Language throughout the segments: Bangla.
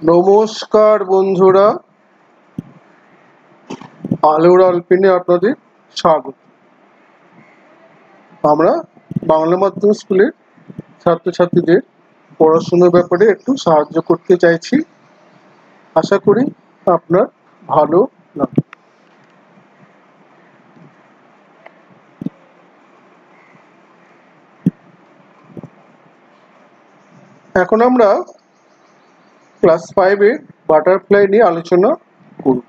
নমস্কার বন্ধুরা, আলোর আলপিনে আপনাদের স্বাগত। আমরা বাংলা মাধ্যম স্কুলের ছাত্রছাত্রীদের পড়াশোনার ব্যাপারে একটু সাহায্য করতে চাইছি। আশা করি আপনার ভালো লাগবে। এখন আমরা ক্লাস 5-এর বাটারফ্লাই নিয়ে আলোচনা করব।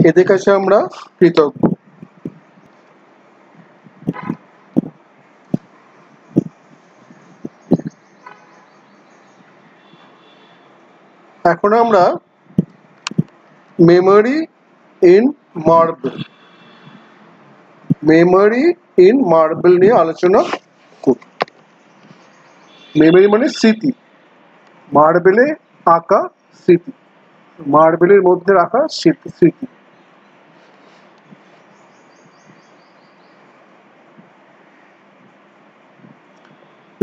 এদের কাছে আমরা কৃতজ্ঞ। এখন আমরা মেমোরি ইন মার্বেল নিয়ে আলোচনা করব। মেমোরি মানে স্মৃতি, মার্বেলে আঁকা স্মৃতি, মার্বেলের মধ্যে রাখা স্মৃতি।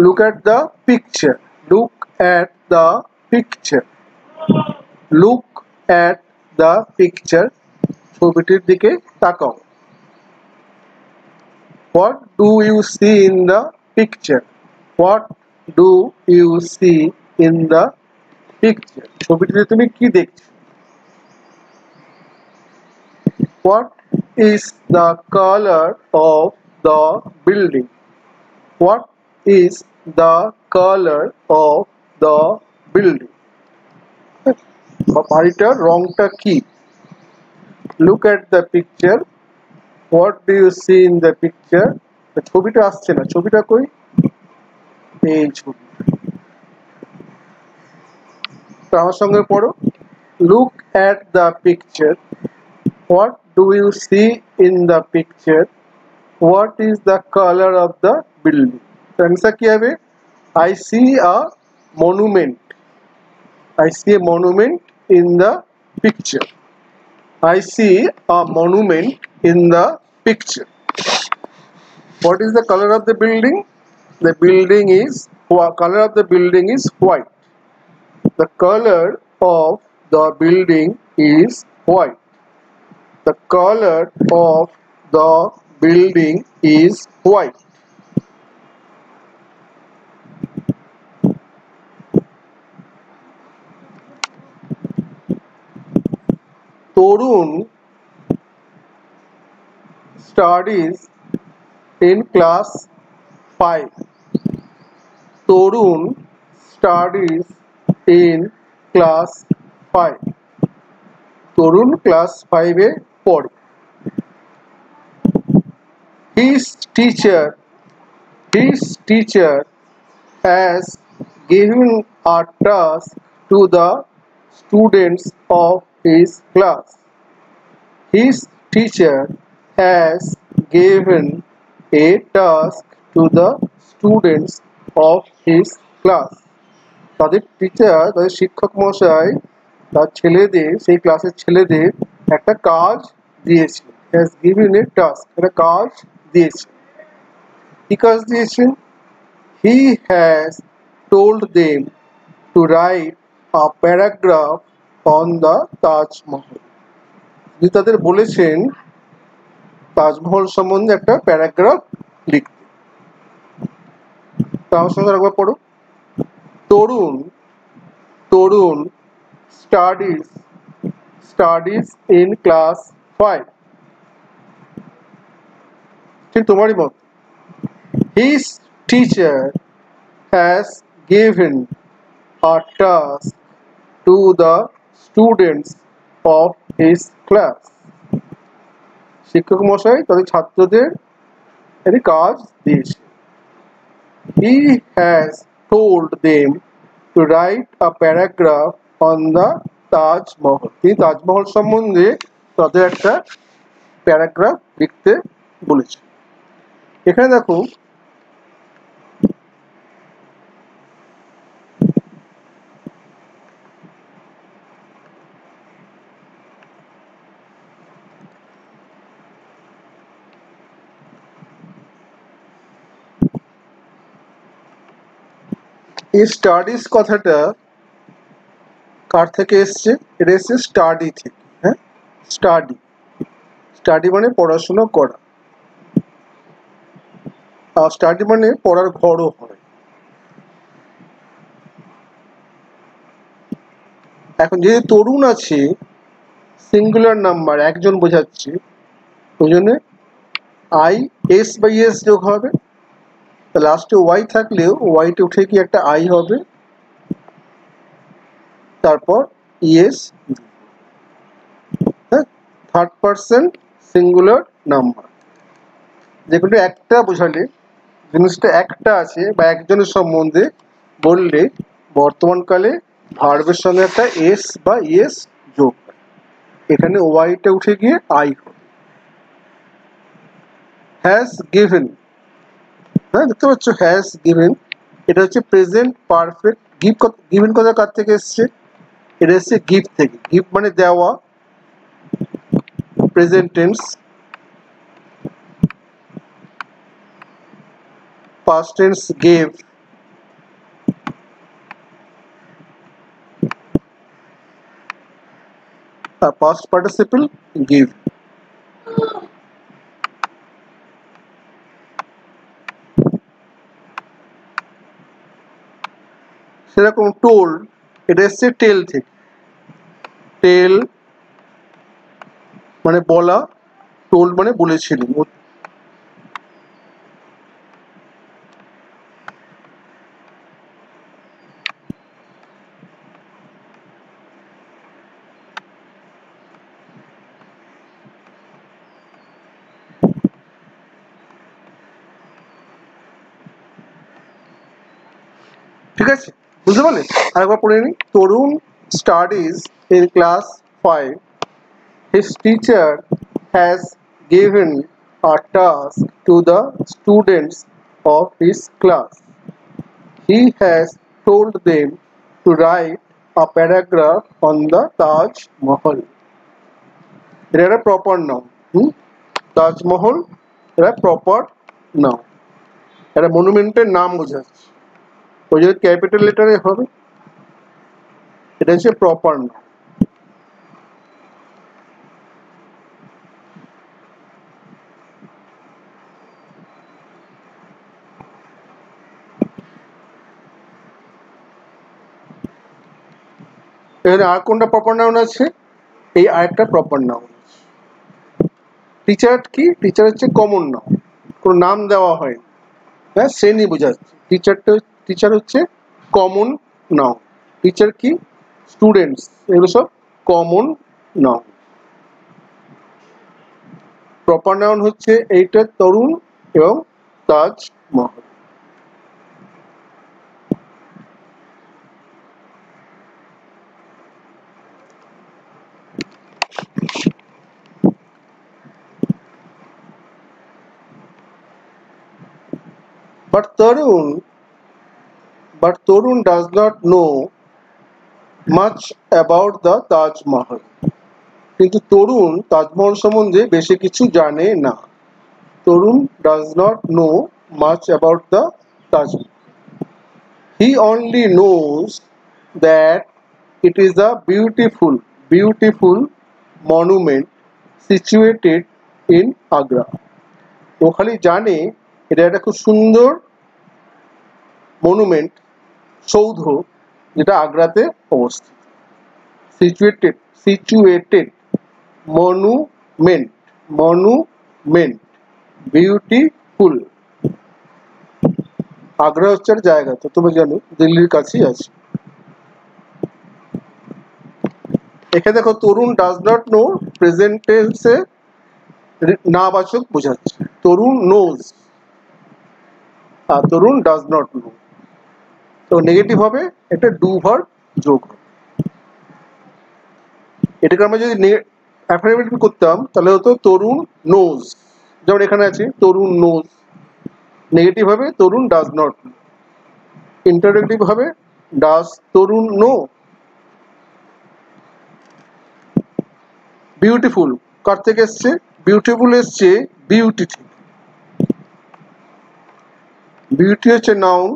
Look at the picture. Look at the picture. Look at the picture. ছবিটির দিকে তাকাও। What do you see in the picture? What do you see in the picture? ছবিটিতে তুমি কি দেখছো? What is the color of the building? What is the color of the building? বাড়িটার রংটা কি? Look at the picture. What do you see in the picture? ছবিটা আসছে না, ছবিটা কই? এই ছবি। আমার সঙ্গে পড়ো। Look at the picture. What do you see in the picture? What is the color of the building? Answer কি হবে? I see a monument. I see a monument in the picture. I see a monument in the picture. What is the color of the building? The color of the building is white. The color of the building is white. The color of the building is white. Torun studies in class 5. Torun studies in class 5. Tarun class 5-এ পড়ে। His teacher has given a task to the students of his class. His teacher has given a task to the students of his class. তাদের শিক্ষক মশাই তার ছেলেদের, সেই ক্লাসের ছেলেদের একটা কাজ দিয়েছে। has given a task, একটা কাজ দিয়েছে। কি কাজ দিয়েছেন? He has told them to write a paragraph on the Taj Mahal. তিনি তাদের বলেছেন তাজমহল সম্বন্ধে একটা প্যারাগ্রাফ লিখতে। তার সঙ্গে একবার পড়ো। তরুণ studies in class 5. ঠিক তোমারই মত। His teacher has given a task to the students of his class. শিক্ষক মশাই তাদের ছাত্রদের একটি কাজ দিয়েছে। He has told them to write a paragraph on the Taj Mahal. তিনি তাজমহল সম্বন্ধে তাদের একটা প্যারাগ্রাফ লিখতে বলেছে। এখানে দেখো এই স্টাডিজ কথাটা কার থেকে এসছে? এটা এসছে স্টাডি থেকে। হ্যাঁ, স্টাডি, স্টাডি মানে পড়াশোনা করা, আর স্টাডি মানে পড়ার ঘরও হয়। এখন যেহেতু তরুণ আছে, সিঙ্গুলার নাম্বার, একজন বোঝাচ্ছে, ওই জন্য আই এস বাই এস যোগ হবে। লাস্টে ওয়াই থাকলেও ওয়াইতে উঠে কি একটা আই হবে, তারপর ইএস। হ্যাঁ, থার্ড পার্সন সিঙ্গুলার নাম্বার। যে কোনো একটা বোঝালে, জিনিসটা একটা আছে বা একজনের সম্বন্ধে বললে বর্তমানকালে ভার্বের সঙ্গে একটা এস বা ইএস যোগ হয়। এখানে ওয়াইটা উঠে গিয়ে আই হবে। হ্যাজ গিভেন, হ্যাঁ দেখতে পাচ্ছ, হ্যাজ গিভেন, এটা হচ্ছে প্রেজেন্ট পারফেক্ট। গিভেন কথা কার থেকে এসছে? এটা এসছে গিভ থেকে। গিভ মানে দেওয়া, present tense. Past tense gave, আর পাস্ট পার্টিসিপল গিভ। সেরকম টোল্ড, এটা এসছে টেল থেকে। টেল মানে বলা, টোল্ড মানে বলেছিলেন। ঠিক আছে, বুঝতে পারলে? আরেকবার পড়ে নি। Tarun studies in class 5. His teacher has given a task to the students of his class. He has told them to write a paragraph on the Taj Mahal. এটা একটা প্রপার নাউন। তাজমহল এটা প্রপার নাউন, একটা মনুমেন্টের নাম বোঝাচ্ছে, ওই জন্য ক্যাপিটাল লেটারে হবে। এটা হচ্ছে প্রপার নাউন। এখানে আর কোনটা প্রপার নাউন আছে? এই আরেকটা প্রপার নাউন। টিচার কি? টিচার হচ্ছে কমন নাউন, কোনো নাম দেওয়া হয়, হ্যাঁ শ্রেণী বোঝাচ্ছে। টিচার হচ্ছে কমন নাউন। টিচার কি? স্টুডেন্টস, এগুলো সব কমন নাউন। প্রপার নাউন হচ্ছে এইটা, তরুণ এবং Taj Mahal. But Tarun does not know much about the Taj Mahal. কিন্তু তরুণ তাজমহল সম্বন্ধে বেশি কিছু জানে না। তরুণ does not know much about the Taj Mahal. He only knows that it is a beautiful monument situated in Agra. ও খালি জানে এটা একটা খুব সুন্দর মনুমেন্ট, সৌধ, যেটা আগ্রাতে অবস্থিত। Situated, monument, beautiful. আগ্রা হচ্ছে একটা জায়গা, তো তুমি জানো দিল্লির কাছেই আছে। এখানে দেখো Tarun does not know present টেন্সে নাবাচক বোঝাচ্ছে। তরুণ নোজ আর তরুণ ডাজ নট নো, তো নেগেটিভ হবে, একটা ডু ভার্ব যোগ হবে। এটাকে আমরা যদি অ্যাফার্মেটিভ করতাম তাহলে হতো তরুণ নোজ, যেমন এখানে আছে তরুণ নোজ। নেগেটিভ হবে তরুণ ডাজ নট নো। ইন্টারোগেটিভ হবে ডাজ তরুণ নো। বিউটিফুল কার থেকে এসছে? বিউটিফুল এসছে বিউটি থেকে। বিউটি হচ্ছে নাউন,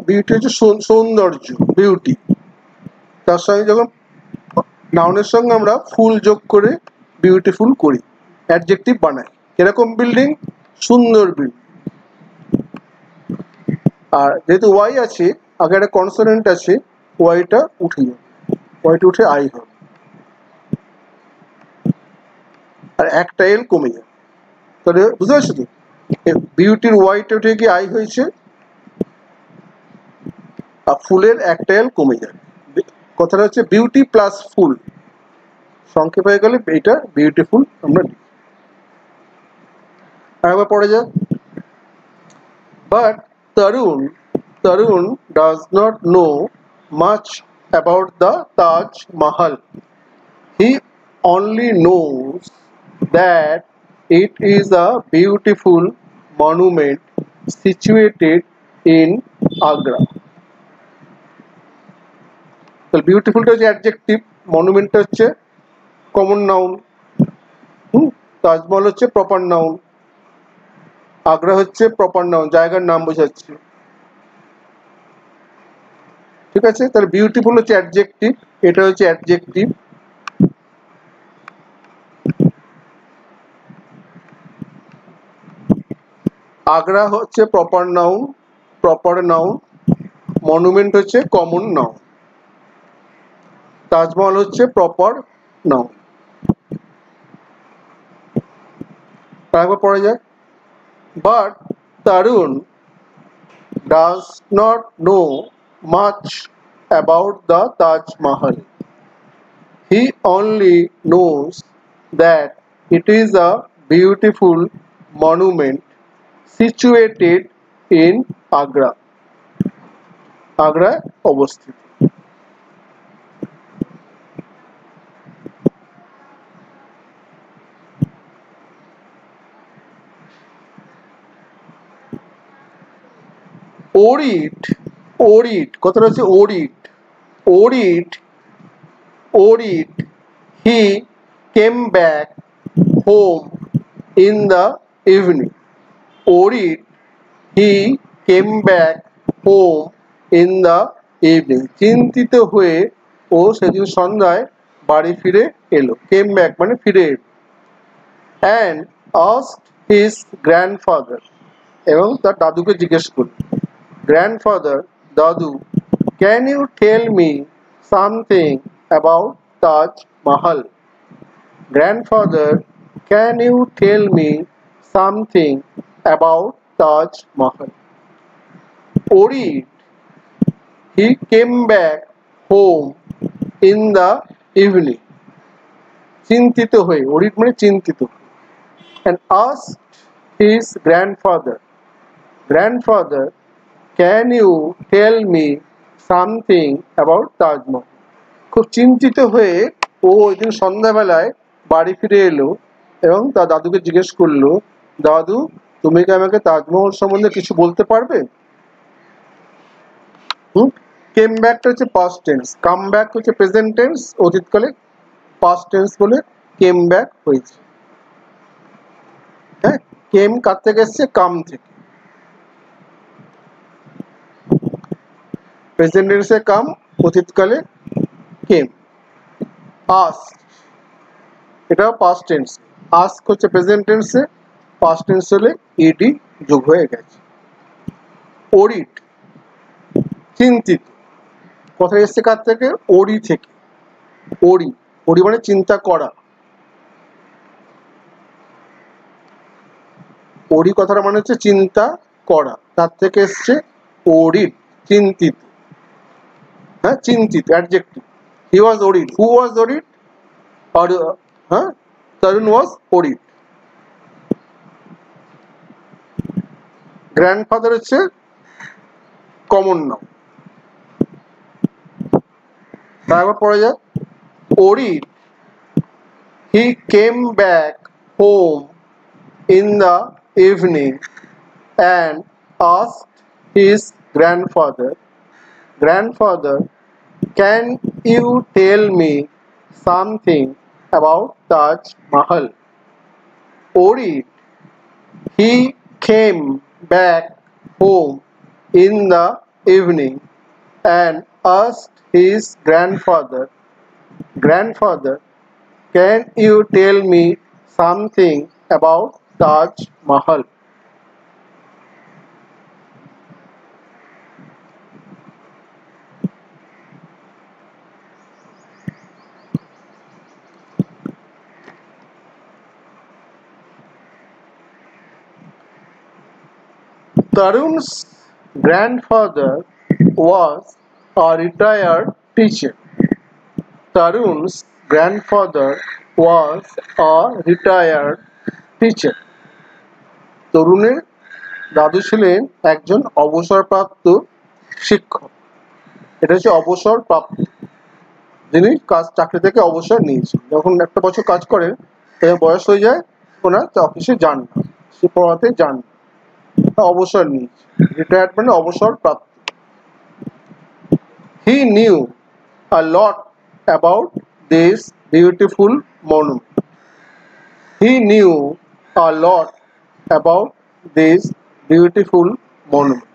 বিউটি হচ্ছে সৌন্দর্য, বিউটি। তার সঙ্গে যখন নাউনের সঙ্গে আমরা ফুল যোগ করে বিউটিফুল করি, অ্যাডজেক্টিভ বানাই। এরকম বিল্ডিং, সুন্দর বিল্ডিং। আর যেহেতু ওয়াই আছে, আগে একটা কনসোনেন্ট আছে, ওয়াইটা উঠে যাবে, ওয়াইটা উঠে আই হবে, আর একটা এল কমে যাবে। তাহলে বুঝতে পারছো তো, বিউটির ওয়াইটা উঠে গিয়ে আই হয়েছে, আর ফুলের একটা এল কমে যাবে। কথাটা হচ্ছে বিউটি প্লাস ফুল, সংক্ষেপ হয়ে গেলে এটা বিউটিফুল আমরা লিখি। আরেকবার পড়ে যাক। But Tarun does not know much about the Taj Mahal. He only knows that it is a beautiful monument situated in Agra. So beautiful is adjective, monument হচ্ছে common noun, তাজমহল হচ্ছে proper noun, আগ্রা হচ্ছে প্রপার নাউন, জায়গার নাম বোঝাচ্ছে। ঠিক আছে, তাহলে বিউটিফুল হচ্ছে অ্যাডজেক্টিভ, এটা হচ্ছে অ্যাডজেক্টিভ। আগ্রা হচ্ছে প্রপার নাউন, মনুমেন্ট হচ্ছে কমন নাউন, তাজমহল হচ্ছে প্রপার নাউন। তারপর পড়া যাক। But Tarun does not know much about the Taj Mahal. He only knows that it is a beautiful monument situated in Agra. Agra অবস্থিত। ওরিট কথাটা হচ্ছে ওরিট he came back home in the evening. Orit he came back home in the evening. চিন্তিত হয়ে ও সেদিন সন্ধ্যায় বাড়ি ফিরে এলো। came back মানে ফিরে এলো। and asked his grandfather, এবং তার দাদুকে জিজ্ঞেস করল। grandfather, Dadu, can you tell me something about Taj Mahal? Grandfather, can you tell me something about Taj Mahal? Orit, he came back home in the evening. চিন্তিত হয়ে, ওরিট মানে চিন্তিত। and asked his grandfather, can you tell me something about Taj Mahal? খুব চিন্তিত হয়ে ও ওই দিন সন্ধ্যাবেলায় বাড়ি ফিরে এলো এবং তার দাদুকে জিজ্ঞেস করলো, দাদু তুমি কি আমাকে তাজমহল সম্বন্ধে কিছু বলতে পারবে? কেম ব্যাকটা হচ্ছে পাস্ট টেন্স, কাম ব্যাক হচ্ছে প্রেজেন্ট টেন্স, অতীতকালে পাস্ট টেন্স বলে কেম ব্যাক হয়েছে। হ্যাঁ, কেম কার থেকে এসছে? কাম থেকে। প্রেজেন্ট টেন্সে কাম, অতীতকালে কেম। আস্ক এটা পাস্ট টেন্স, আস্ক হচ্ছে প্রেজেন্ট টেন্সে, পাস্ট টেন্স হলে ইডি যোগ হয়ে গেছে। ওরিট চিন্তিত, কথা এসছে কার থেকে? ওরি থেকে। ওরি মানে চিন্তা করা। ওরি কথাটা মানে হচ্ছে চিন্তা করা, তার থেকে এসছে ওরিট, চিন্তিত। হ্যাঁ, চিন্তিত অ্যাডজেক্টিভ। হি ওয়াজ ওরিড, হু ওয়াজ ওরিড? আর হ্যাঁ, তরুণ ওয়াজ ওরিড। গ্র্যান্ডফাদার হচ্ছে কমন নাউন। তারপর পড়া যাক। Worried he came back home in the evening and asked his grandfather, can you tell me something about Taj Mahal? Orit, he came back home in the evening and asked his grandfather, "Grandfather, can you tell me something about Taj Mahal?" Tarun's grandfather was a retired teacher. Tarun's grandfather was a retired teacher. তরুণের দাদু ছিলেন একজন অবসরপ্রাপ্ত শিক্ষক। এটা হচ্ছে অবসরপ্রাপ্ত, যিনি চাকরি থেকে অবসর নিয়েছেন। যখন একটা বছর কাজ করেন, বয়স হয়ে যায়, ওনার অফিসে যান না, সে পড়াতে যান না, অবসর নিয়েছে। রিটায়ার্ড মানে অবসরপ্রাপ্ত। He knew a lot about this beautiful monument. He knew a lot about this beautiful monument.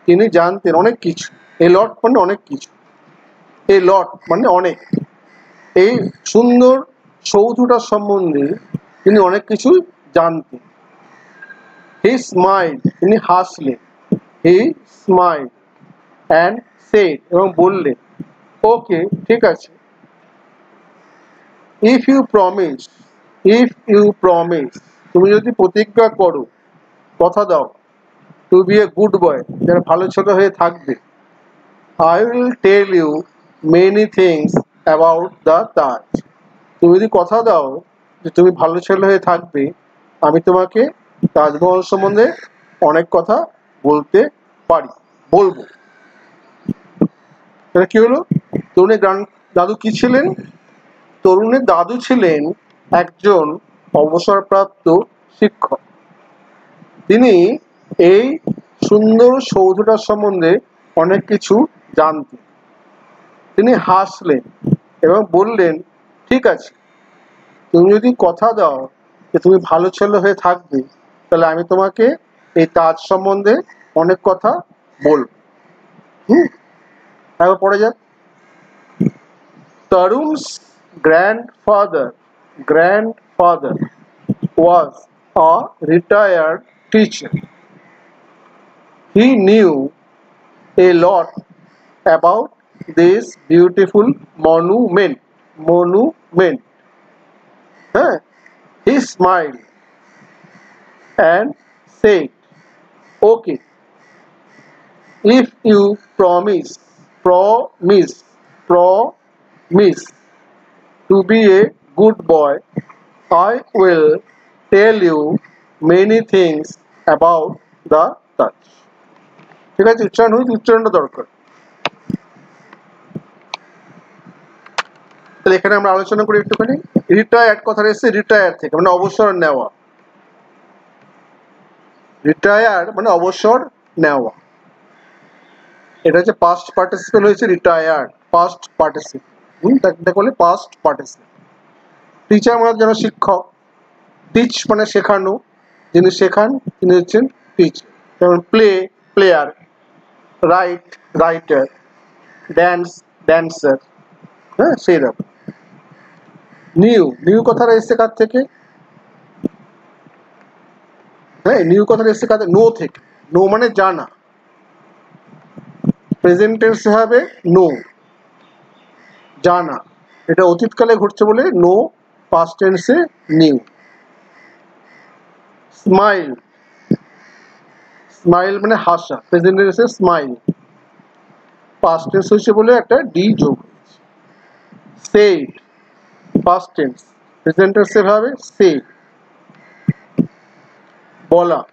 তিনি জানতেন অনেক কিছু। A lot মানে অনেক কিছু। A lot মানে অনেক। এই সুন্দর সৌধটার সম্বন্ধে তিনি অনেক কিছু জানতেন। He smiled, তিনি হাসলেন। He smiled and said, এবং বললেন, "ওকে, ঠিক আছে। If you promise, তুমি যদি প্রতিজ্ঞা করো, কথা দাও, to be a good boy, যারা ভালো ছেলে হয়ে থাকবে, I will tell you many things about the Taj." তুমি যদি কথা দাও যে তুমি ভালো ছেলে হয়ে থাকবে, আমি তোমাকে তাজমহল সম্বন্ধে অনেক কথা বলবো। এটা কি হলো? তরুণের দাদু কি ছিলেন? তরুণের দাদু ছিলেন একজন অবসরপ্রাপ্ত শিক্ষক। তিনি এই সুন্দর সৌধটার সম্বন্ধে অনেক কিছু জানতেন। তিনি হাসলেন এবং বললেন, ঠিক আছে, তুমি যদি কথা দাও যে তুমি ভালো ছেলে হয়ে থাকবে, তাহলে আমি তোমাকে এই তাজ সম্বন্ধে অনেক কথা বলবো। একবার পড়ে যাক। Tarun's grandfather was a retired teacher. He knew a lot about this beautiful monument. He smiled and said, "Okay, if you promise to be a good boy, I will tell you many things about the Taj." ঠিক আছে, উচ্চারণটা দরকার। তাহলে এখানে আমরা আলোচনা করি একটুখানি। রিটায়ার্ড কথাটা এসেছে রিটায়ার থেকে, মানে অবসর নেওয়া। রিটায়ার্ড মানে অবসর নেওয়া। এটা হচ্ছে পাস্ট পার্টিসিপেল হয়েছে রিটায়ার্ড, পাস্ট পার্টিসিপেল। এটা করলে পাস্ট পার্টিসিপেল। টিচার মানে যেন শিক্ষক, টিচ মানে শেখানো, যিনি শেখান তিনি হচ্ছেন টিচার। যেমন প্লেয়ার, রাইটার, ড্যান্সার, হ্যাঁ, সেই রকম। নিউ কথাটা এসছে কার থেকে? হ্যাঁ, নিউ কথাটা এসছে কার থেকে? নো থেকে। নো মানে জানা। প্রেজেন্ট টেন্সে হবে নো, জানা। এটা অতীতকালে ঘটছে বলে নো, পাস্ট টেন্সে নিউ। স্মাইল মানে হাসা, প্রেজেন্ট টেন্সে স্মাইল, পাস্ট টেন্স হয়েছে বলে একটা ডি যোগ হয়েছে। সেড পাস্ট টেন্স, প্রেজেন্ট টেন্সে হবে সে, বলা।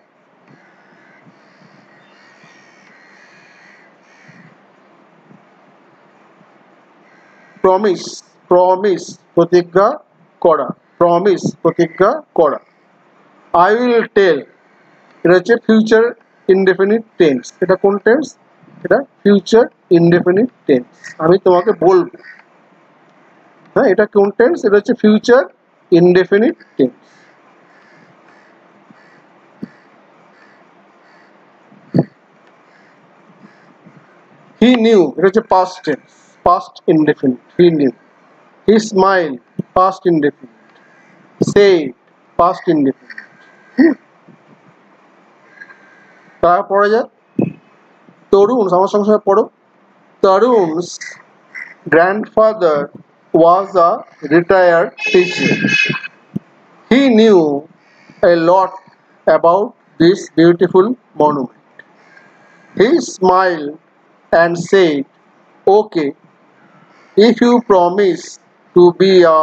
প্রমিস প্রতিজ্ঞা করা। I will tell, এটা হচ্ছে ফিউচার ইনডেফিনিট টেন্স। এটা কোন টেন্স? এটা ফিউচার ইনডেফিনিট টেন্স। আমি তোমাকে বলবো। হ্যাঁ, এটা কোন টেন্স? এটা হচ্ছে future indefinite tense. He knew, এটা হচ্ছে past tense, past indefinite. He knew. He smiled, past indefinite. Said, past indefinite. তারপর পড়া যাক। তরুণ, আমার সঙ্গে সঙ্গে পড়ো। Tarun's grandfather was a retired teacher. He knew a lot about this beautiful monument. He smiled and said, "Okay, if you promise to be a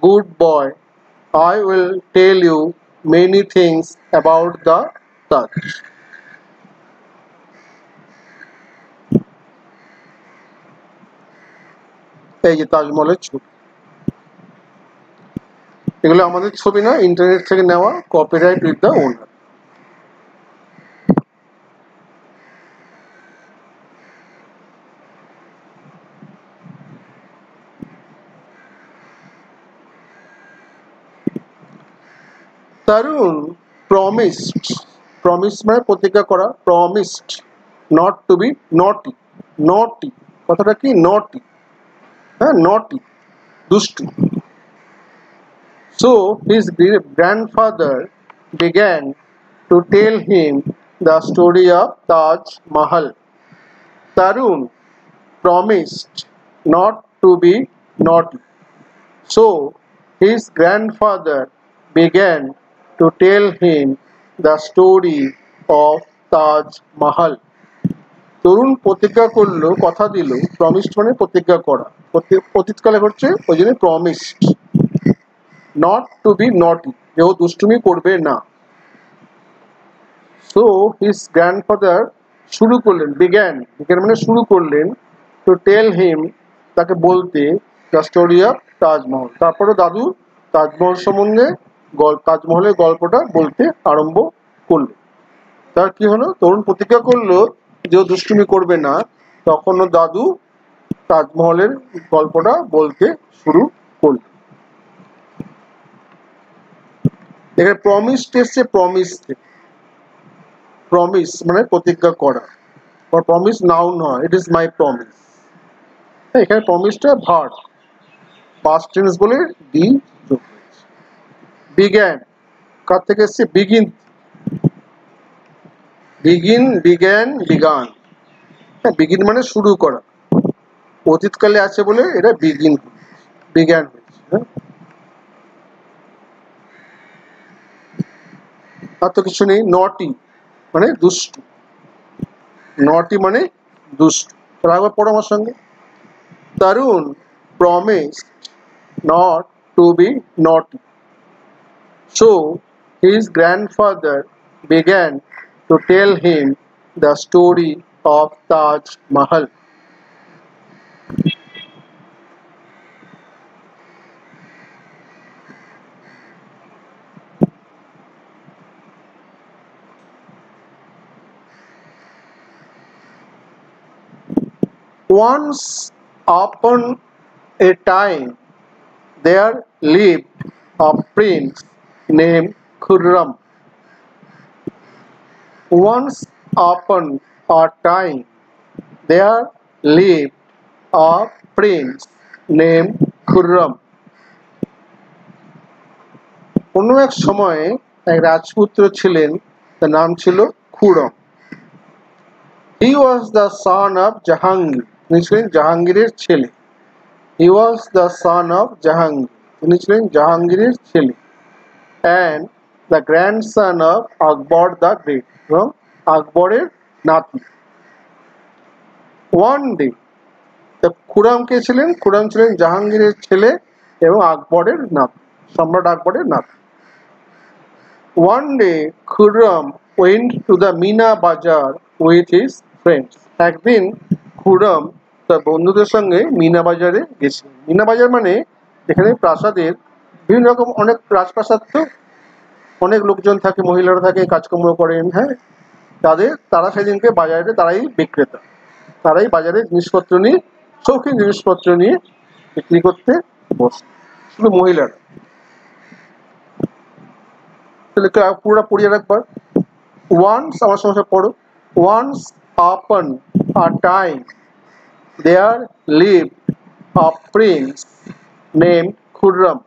good boy, I will tell you many things about the Taj." এই যে তাজমহলের ছবি, এগুলো আমাদের ছবি না, ইন্টারনেট থেকে নেওয়া, copyright with the owner. Tarun promised, promise মানে প্রতিজ্ঞা করা, promised not to be naughty, naughty কথাটা কি, naughty, হ্যাঁ naughty, দুষ্টু। So his grandfather began to tell him the story of Taj Mahal. Tarun promised not to be naughty. So his grandfather began to tell him the story of Taj Mahal. তরুণ প্রতিজ্ঞা করলো, কথা দিল, প্রমিসড মানে প্রতিজ্ঞা করা, অতীতকালে হচ্ছে ওই জন্য প্রমিসড, নট টু বি নটি, যে ও দুষ্টুমি করবে না। সো হিজ গ্র্যান্ডফাদার শুরু করলেন, বিজ্ঞান মানে শুরু করলেন, টু টেল হিম তাকে বলতে, দ্য স্টোরি অফ তাজমহল। তারপরে দাদু তাজমহল সম্বন্ধে, তাজমহলের গল্পটা বলতে আরম্ভ করলো। তার কি হলো, তরুণ প্রতিজ্ঞা করলো যে ও দুষ্টুমি করবে না, তখন দাদু তাজমহলের গল্পটা বলতে শুরু করলো। এখানে প্রমিস এসছে, প্রমিস থেকে, প্রমিস মানে প্রতিজ্ঞা করা, প্রমিস নাউন হয়, ইট ইজ মাই প্রমিস। এখানে প্রমিসটা ভার্ব, পাস্ট টেন্স বলে ডি যোগ হয়েছে। বিজ্ঞান কার থেকে এসছে, বিগিন, বিগিন, বিজ্ঞান, বিগান। হ্যাঁ, বিগিন মানে শুরু করা, অতীতকালে আছে বলে এটা বিগিন, বিজ্ঞান হয়েছে। হ্যাঁ, আর তো কিছু নেই। নটি মানে দুষ্টু, নটি মানে দুষ্টু। তাহলে একবার পড়ো আমার সঙ্গে। Tarun promised not to be naughty. So his grandfather began to tell him the story of Taj Mahal. Once upon a time there lived a prince named Khurram. Once upon a time there lived a prince named Khurram. কোনো এক সময়ে এক রাজপুত্র ছিলেন, তার নাম ছিল Khurram. He was the son of Jahangir. তিনি ছিলেন জাহাঙ্গীরের ছেলে। He was the son of Jahangir. তিনি ছিলেন জাহাঙ্গীরের ছেলে। And the grandson of Akbar the Great. এবং আকবরের নাতি। One day, খুরম কে ছিলেন? খুরম ছিলেন জাহাঙ্গীরের ছেলে এবং আকবরের নাতি, সম্রাট আকবরের নাতি। One day, Khurram went to the Mina Bazar with his friends. একদিন খুরম তার বন্ধুদের সঙ্গে মিনা বাজারে গেছিলেন। মিনা বাজার মানে এখানে প্রাসাদের বিভিন্ন রকম, অনেক রাজপ্রাসাদ, তো অনেক লোকজন থাকে, মহিলারা থাকে, কাজকর্ম করেন। হ্যাঁ, তারা সেদিনকে বাজারে, তারাই বিক্রেতা, তারাই বাজারে জিনিসপত্র নিয়ে, শৌখিন জিনিসপত্র নিয়ে বিক্রি করতে বসে, শুধু মহিলারা। পুরোটা পড়িয়ে রাখবার। ওয়ান্স, আমার সমস্যা পড়ো। Once upon a time there lived a prince named Khurram.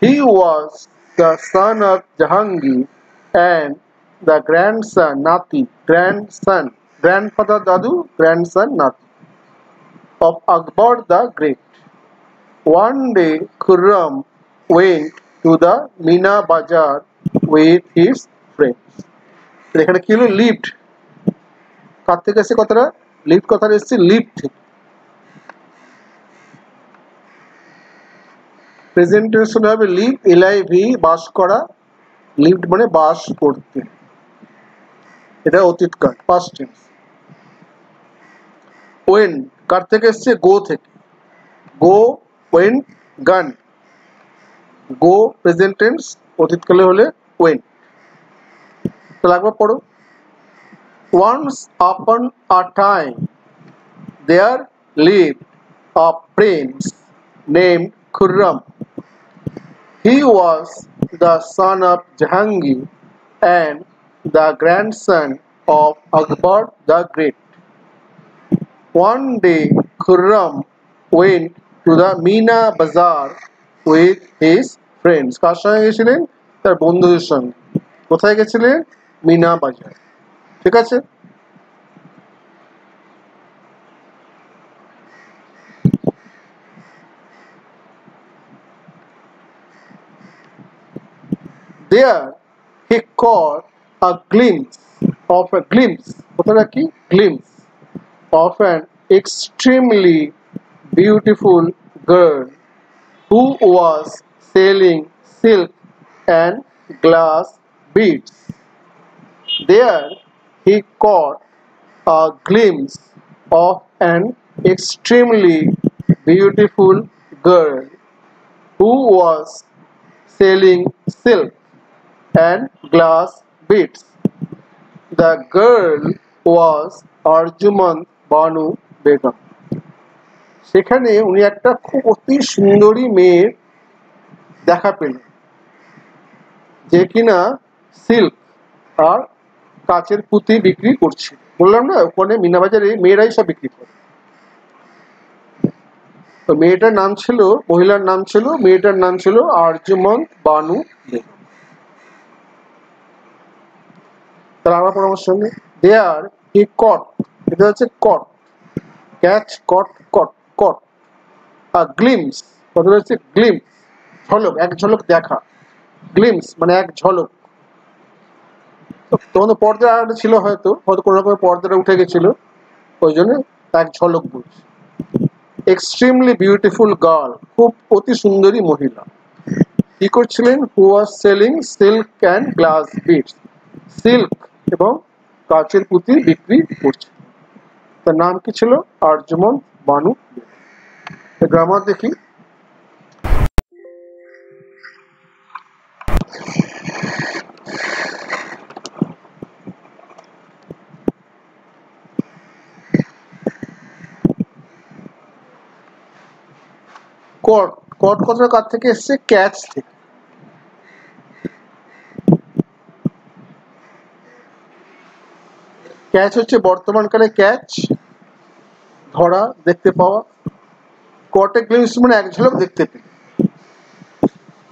He was the son of Jahangir and the grandson Nati, grandfather Dadu, grandson Nati of Akbar the Great. One day Khurram went to the Mina Bazar with his friends. এখানে কি হলো লিফট কার থেকে এসে কথাটা লিফট কথাটা এসেছে লিফট থেকে প্রেজেন্ট টেন্স হবে লিভ এলআইভি বাস করা লিভড মানে বাস করতে এটা অতীতকাল পাস্ট টেন্স ওয়েন কার থেকে এসেছে গো থেকে গো ওয়েন গান গো প্রেজেন্ট টেন্স অতীতকালে হলে ওয়েন তাহলে একবার পড়ো once upon a time there lived a prince named Khurram. He was the son of Jahangir and the grandson of Akbar the Great. One day Khurram went to the Mina Bazar with his friends. কার সঙ্গে গেছিলেন তার বন্ধুদের সঙ্গে কোথায় গেছিলেন মিনা বাজার ঠিক আছে There he caught a glimpse কোথাটা কি glimpse of an extremely beautiful girl who was selling silk and glass beads. There he caught a glimpse of an extremely beautiful girl who was selling silk and glass beads. The girl was Arjuman Banu Begum. সেখানে উনি একটা খুব অতি সুন্দরী মেয়ের দেখা পেলেন যে কিনা সিল্ক আর কাচের পুঁতি বিক্রি করছে বললাম না ওখানে মিনাবাজারে মেয়েরাই সব বিক্রি করে তো মেয়েটার নাম ছিল মেয়েটার নাম ছিল আরজুমন বানু বেগম তাহলে আমরা পরামর্শ সঙ্গে দেয়ার হি কট এটা হচ্ছে কট ক্যাচ কট কট কট আর গ্লিমস কথাটা হচ্ছে গ্লিমস ঝলক এক ঝলক দেখা গ্লিমস মানে এক ঝলক তখন পর্দা আড়ালে ছিল হয়তো কোনো রকমের পর্দাটা উঠে গেছিল ওই জন্য এক ঝলক বলছে এক্সট্রিমলি বিউটিফুল গার্ল খুব অতি সুন্দরী মহিলা কি করছিলেন who was selling silk and glass beads silk এবং কাচের পুঁতি বিক্রি করছে তার নাম কি ছিল আরজুমন বানু গ্রামার দেখি কট কট কথাটা কার থেকে এসছে ক্যাচ থেকে ক্যাচ হচ্ছে বর্তমানকালে ক্যাচ ধরা দেখতে পাওয়া কটে গ্লিমস মানে এক ঝলক দেখতে পেল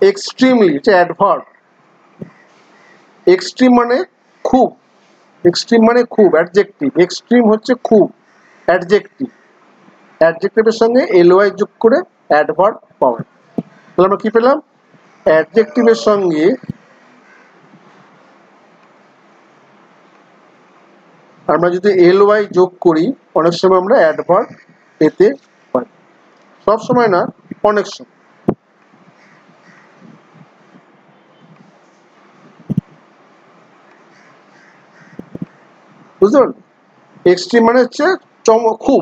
এক্সট্রিমলি এটা অ্যাডভার্ব এক্সট্রিম মানে খুব অ্যাডজেক্টিভ এক্সট্রিম হচ্ছে খুব অ্যাডজেক্টিভের সঙ্গে এলওয়াই যোগ করে অ্যাডভার্ব পাওয়া তাহলে আমরা কি পেলাম অ্যাডজেক্টিভের সঙ্গে আমরা যদি এলওয়াই যোগ করি অনেক সময় আমরা অ্যাডভার্ব পেতে পারি সব সময় না অনেক সময় বুঝলেন এক্সট্রিম মানে হচ্ছে খুব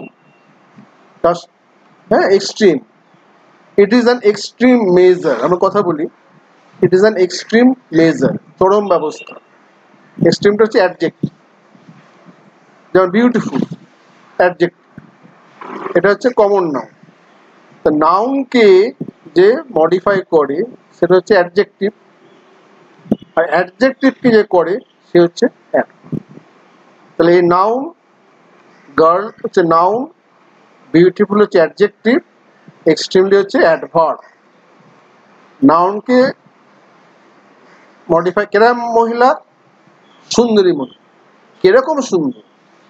হ্যাঁ extreme it is an extreme measure আমরা কথা বলি it is an extreme measure চরম ব্যবস্থা এক্সট্রিমটা হচ্ছে অ্যাডজেক্টিভ যেমন বিউটিফুল অ্যাডজেক্টিভ এটা হচ্ছে কমন নাউন তা নাউনকে যে মডিফাই করে সেটা হচ্ছে অ্যাডজেক্টিভ আর অ্যাডজেক্টিভকে যে করে সে হচ্ছে অ্যাডভার্ব তাহলে এই নাউন গার্ল হচ্ছে নাউন বিউটিফুল হচ্ছে অ্যাডজেক্টিভ, এক্সট্রিমলি হচ্ছে অ্যাডভার্ব। নাউনকে মডিফাই, কেরম মহিলা, সুন্দরী মহিলা। কিরকম সুন্দর,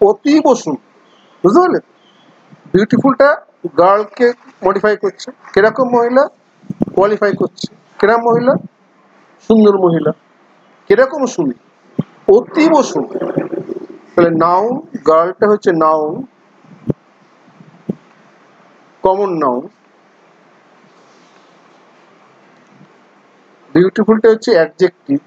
অতীব সুন্দর, বুঝতে পারলে? বিউটিফুলটা গার্লকে মডিফাই করছে, কিরকম মহিলা কোয়ালিফাই করছে, কিরকম মহিলা, সুন্দর মহিলা। কিরকম সুন্দর, অতীব সুন্দর। তাহলে নাউন, গার্লটা হচ্ছে নাউন, কমন নাউন। বিউটিফুলটা হচ্ছে অ্যাডজেক্টিভ,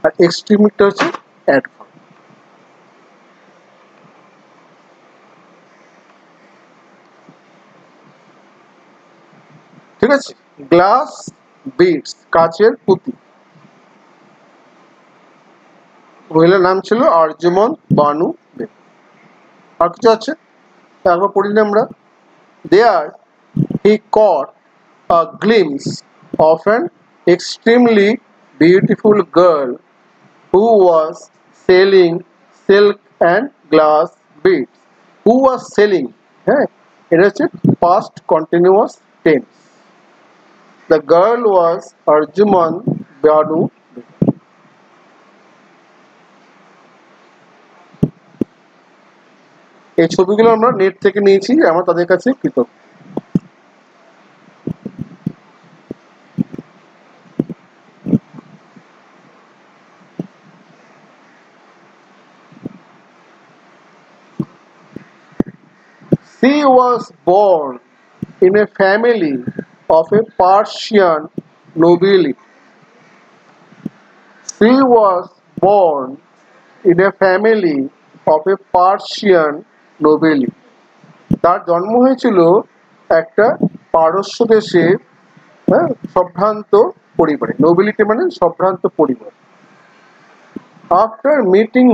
আর এক্সট্রিমটা হচ্ছে অ্যাডভার্ব। ঠিক আছে? গ্লাস বিটস, কাচের পুঁতি। মহিলার নাম ছিল আরজুমন বানু বেগম। আর কিছু আছে একবার পড়ি না আমরা। There he caught a glimpse of an extremely beautiful girl who was selling silk and glass beads. Who was selling? হ্যাঁ, এটা হচ্ছে past continuous tense. The girl was Arjuman Banu. এই ছবিগুলো আমরা নেট থেকে নিয়েছি, আমরা তাদের কাছে কৃতজ্ঞ। She was born in a family of a Persian nobility. She was born in a family of a Persian nobility. তার জন্ম হয়েছিল একটা পারস্য দেশের সম্ভ্রান্ত পরিবারে। নোবিলিটি মানে সম্ভ্রান্ত পরিবার। After meeting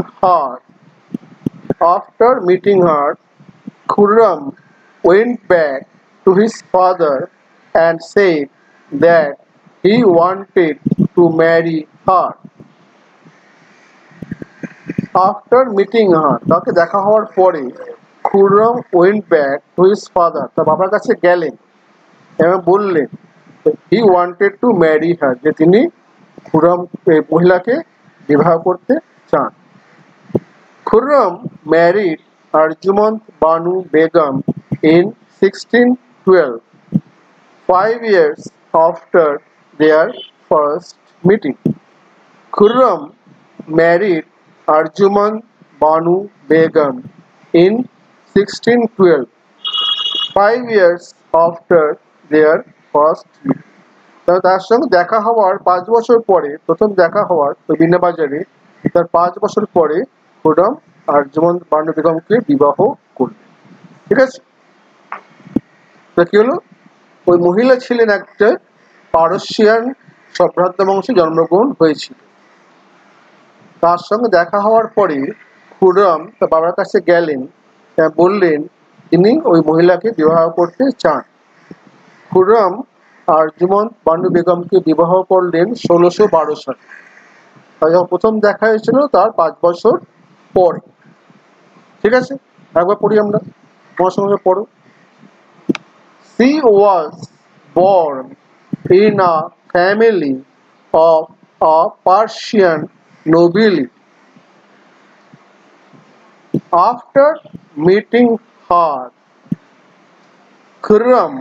her, Khurram went back to his father and said that he wanted to marry her. After meeting her, তাকে দেখা হওয়ার পরে Khurram went back to his father, তার বাবার কাছে গেলেন এবং বললেন he wanted to marry her, যে তিনি খুররম মহিলাকে বিবাহ করতে চান। Khurram married Arjumand Banu Begum in 1612, 5 years after their first meeting. Khurram married Arjumand Banu Begum in 1612, 5 years after their first meeting. তার সঙ্গে দেখা হওয়ার 5 বছর পরে, প্রথম দেখা হওয়ার ওই বিনা বাজারে, তার 5 বছর পরে খুররম আরজুমন্দ বানু বেগমকে বিবাহ করলেন। ঠিক আছে? তা কি হলো, ওই মহিলা ছিলেন একটা পারস্যিয়ান সম্ভ্রান্ত বংশে জন্মগ্রহণ হয়েছিল। তার সঙ্গে দেখা হওয়ার পরে খুররম তার বাবার কাছে গেলেন, বললেন তিনি ওই মহিলাকে বিবাহ করতে চান। খুররম আরজুমন্দ বানু বেগমকে বিবাহ করলেন 1612 সালে। যখন প্রথম দেখা হয়েছিল তার 5 বছর পরে। ঠিক আছে, একবার পড়ি আমরা, তোমার সঙ্গে পড়ো। She was born in a family of a Persian nobility. After meeting her, Khurram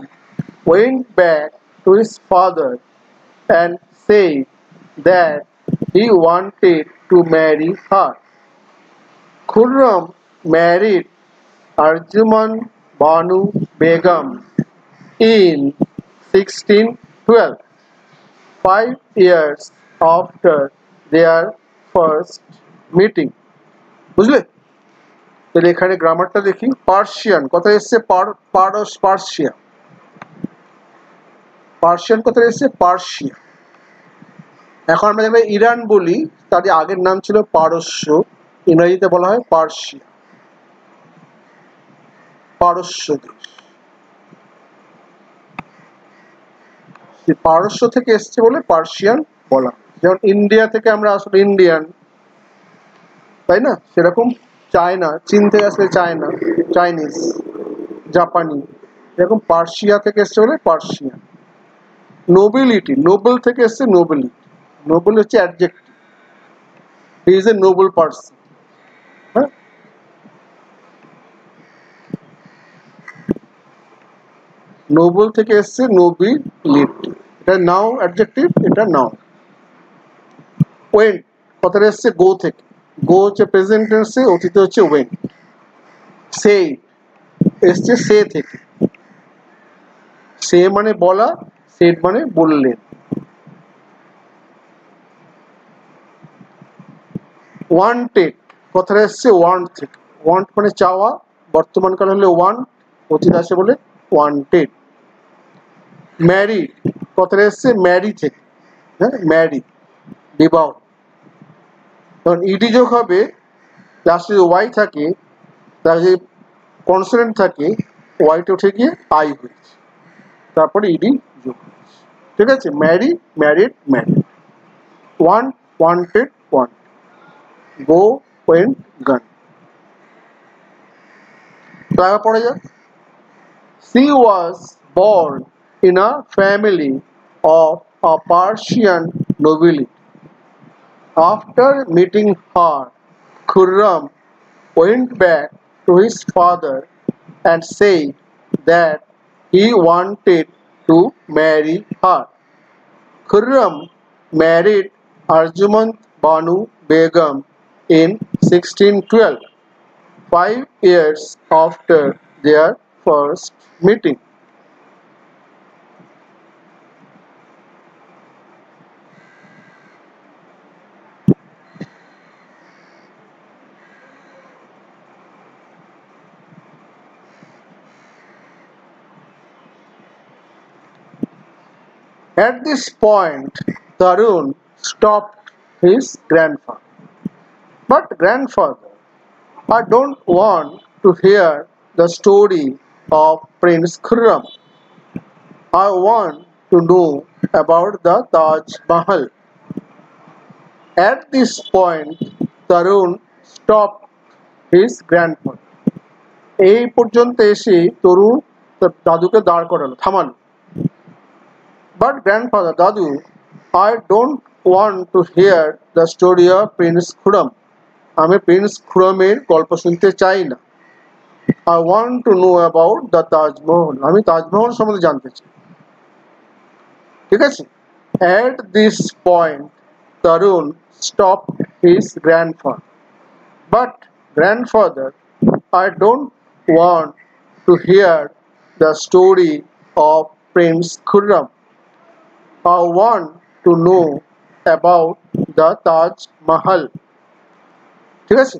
went back to his father and said that he wanted to marry her. Khurram married Arjuman Banu Begum in 1612, 5 years after their first meeting. বুঝলে? তাহলে এখানে গ্রামারটা দেখি। পার্সিয়ান কথা এসছে পার্সিয়া, পার্সিয়ান কথা এসছে পার্সিয়া। এখন আমরা যেখানে ইরান বলি তার আগের নাম ছিল পারস্য, ইংরেজিতে বলা হয় পার্সিয়া, পারস্য দেশ। পারস্য থেকে এসছে বলে পার্সিয়ান বলা হয়। যেমন ইন্ডিয়া থেকে আমরা আসলে ইন্ডিয়ান, তাই না? সেরকম চায়না, চীন থেকে আসলে চায়না, চাইনিজ, জাপানি, এরকম পার্সিয়া থেকে এসছে বলে পার্সিয়ান। নোবেলিটি, নোবেল থেকে এসছে নোবেলিটি, নোবেল হচ্ছে adjective, he is a Nobel person. হ্যাঁ, নোবেল থেকে এসছে নোবিলিটি, এটা নাও অ্যাডজেক্টিভ, এটা নাও। ওয়েন্ট কথাটা এসছে গো থেকে, গো হচ্ছে প্রেজেন্ট টেন্সে, অতীতে হচ্ছে ওয়েন্ট। সে এসছে সে থেকে, সে মানে বলা, সেড মানে বললেন। ওয়ান্টেড কথাটা এসছে ওয়ান্ট থেকে, ওয়ান্ট মানে চাওয়া, বর্তমান কাল হলে ওয়ান্ট, অতীত আসে বলে ওয়ান্টেড। ম্যারিড কথাটা এসছে ম্যারি থেকে, হ্যাঁ ম্যারি, বিবাহ। তখন ইডি যোগ হবে, লাস্টে যদি ওয়াই থাকে, তার যে কনসোনেন্ট থাকে, ওয়াইটা উঠে গিয়ে আই হয়েছে, তারপরে ইডি যোগ হয়েছে। ঠিক আছে, marry, married, married. Want, wanted, want. Go, went, gone. লাগা পড়ে যাক। She was born in a family of a Persian nobility. After meeting her, Khurram went back to his father and said that he wanted to marry her. Khurram married Arjumand Banu Begum in 1612, 5 years after their first meeting. At this point, Tarun stopped his grandfather. But grandfather, I don't want to hear the story of Prince Khurram. I want to know about the Taj Mahal. At this point, Tarun stopped his grandfather. এই পর্যন্ত এসে তরুণ তার দাদুকে দাঁড় করালো, থামালো। But grandfather, Dadu, I don't want to hear the story of Prince Khurram. আমি প্রিন্স খুরমের গল্প শুনতে চাই না। I want to know about the Taj Mahal. আমি তাজমহল সম্বন্ধে জানতে চাই। ঠিক আছে? At this point, Tarun stopped his grandfather. But grandfather, I don't want to hear the story of Prince Khurram. I want to know about the Taj Mahal. ঠিক আছে,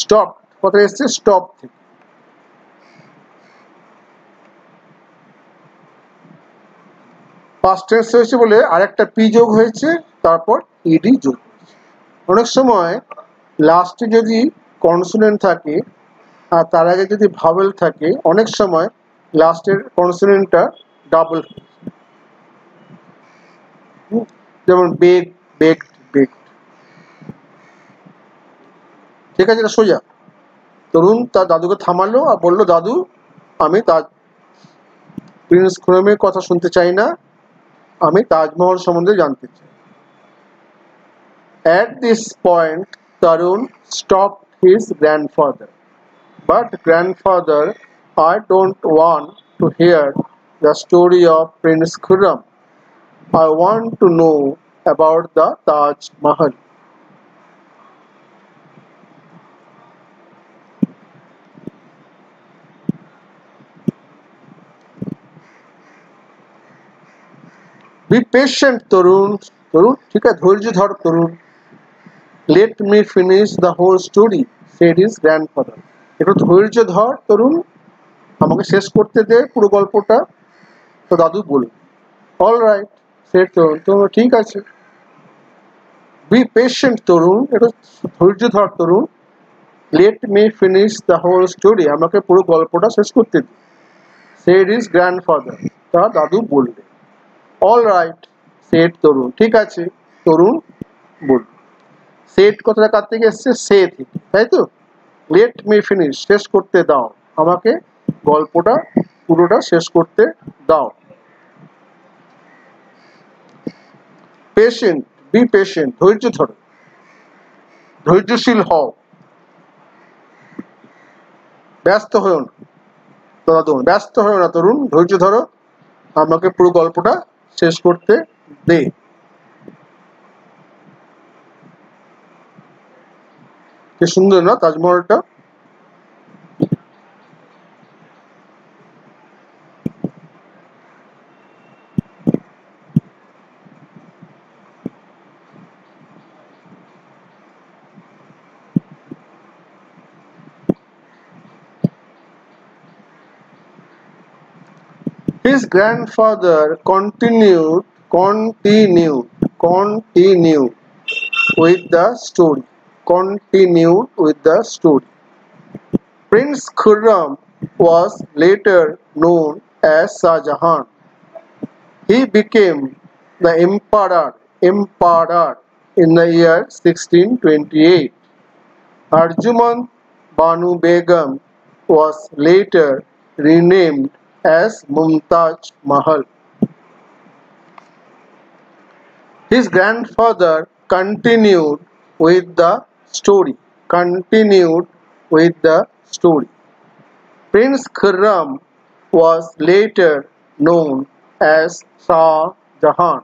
স্টপ কথা এসছে স্টপ থেকে। পাস্ট টেন্স হয়েছে বলে আরেকটা পি যোগ হয়েছে, তারপর ইডি যোগ হয়েছে। অনেক সময় লাস্টে যদি কনসোনেন্ট থাকে আর তার আগে যদি ভাওয়েল থাকে, অনেক সময় লাস্টের কনসোনেন্টটা ডাবল, যেমন বেগ, বেগড, বেগড। ঠিক আছে, এটা সোজা। তরুণ তার দাদুকে থামালো আর বললো, দাদু আমি প্রিন্স খুরমের কথা শুনতে চাই না, আমি তাজমহল সম্বন্ধে জানতে চাই। At this point, Tarun stopped his grandfather. But grandfather, I don't want to hear the story of Prince Khurram. I want to know about the Taj Mahal. Be patient, Tarun. Tarun, ঠিক আছে, ধৈর্য ধর তরুণ। Let me finish the whole story, said his grandfather. একটু ধৈর্য ধর তরুণ, আমাকে শেষ করতে দে পুরো গল্পটা। তো দাদু বলল, অল রাইট, said তরুণ, তো ঠিক আছে। Be patient, তরুণ, একটু ধৈর্য ধর তরুণ। Let me finish the whole story, আমাকে পুরো গল্পটা শেষ করতে দে, said his grandfather. তার দাদু বললেন। অল রাইট, said তরুণ, ঠিক আছে। তরুণ বলল। সেট কথাটা কার থেকে এসছে? সে থেকে, তাই তো? লেট মি ফিনিশ, শেষ করতে দাও, আমাকে গল্পটা পুরোটা শেষ করতে দাও। পেশেন্ট, বি পেশেন্ট, ধৈর্য ধরো, ধৈর্যশীল হও। ব্যস্ত হও না তরুণ, ব্যস্ত হও না তরুণ, ধৈর্য ধরো, আমাকে পুরো গল্পটা শেষ করতে দে। কি সুন্দর না তাজমহলটা? His grandfather continued with the story. Continued with the story. Prince Khurram was later known as Shah Jahan. He became the emperor in the year 1628. Arjumand Banu Begum was later renamed as Mumtaz Mahal. His grandfather continued with the story. Prince Khurram was later known as Shah Jahan.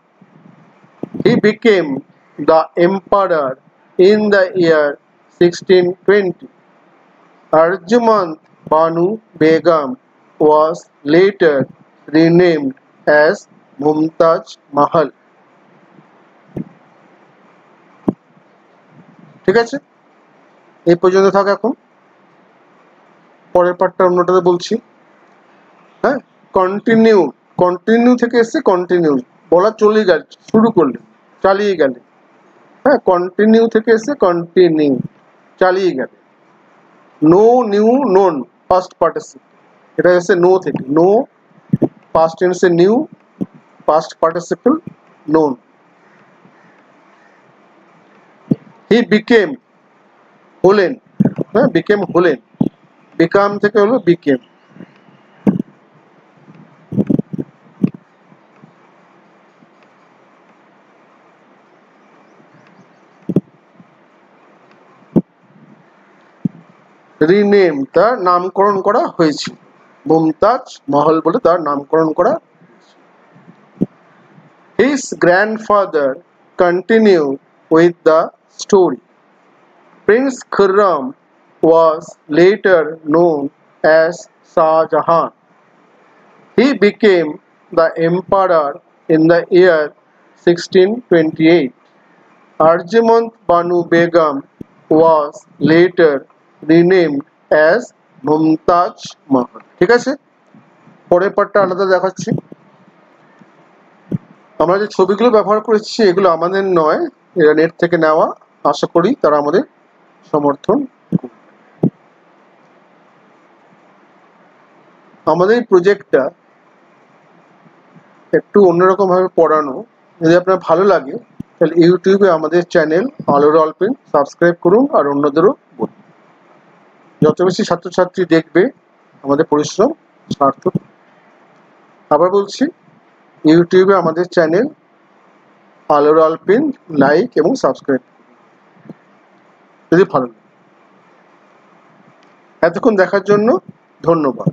He became the emperor in the year 1620. Arjumand Banu Begum was later renamed as Mumtaz Mahal. ঠিক আছে, এই পর্যন্ত থাক। এখন পরের পার্টটা অন্যটাতে বলছি। হ্যাঁ, কন্টিনিউ থেকে এসছে কন্টিনিউ, বলা চলে গেল, শুরু করলে, চালিয়ে গেলে। হ্যাঁ, কন্টিনিউ থেকে এসছে কন্টিনিউ, চালিয়ে গেলে। Know knew known, first participle, এটা এসছে নো থেকে। নো পাস্ট টেন্সে knew, past participle known. He became, হলেন। হ্যাঁ, বিকেম হলেন, বিকাম থেকে হলো বিকেম। রিনেম, তার নামকরণ করা হয়েছিল, মুমতাজ মহল বলে তার নামকরণ করা। His grandfather continued with the story. Prince Khurram was later known as Shah Jahan. He became the emperor in the year 1628. Arjumand Banu Begum was later renamed as Mumtaz Mahal. ঠিক আছে, পরের পার্টটা আলাদা দেখাচ্ছি। আমরা যে ছবিগুলো ব্যবহার করেছি এগুলো আমাদের নয়, এরা নেট থেকে নেওয়া। আশা করি তারা আমাদের সমর্থন করবে। আমাদের এই প্রজেক্টটা একটু অন্যরকম ভাবে পড়ানো, যদি আপনার ভালো লাগে তাহলে ইউটিউবে আমাদের চ্যানেল আলোর অল্পেন সাবস্ক্রাইব করুন, আর অন্যদেরও বলুন। যত বেশি ছাত্রছাত্রী দেখবে আমাদের পরিশ্রম সার্থক। আবার বলছি, ইউটিউবে আমাদের চ্যানেল আলোর অল্পেন লাইক এবং সাবস্ক্রাইব যদি ভালো লাগে। এতক্ষণ দেখার জন্য ধন্যবাদ।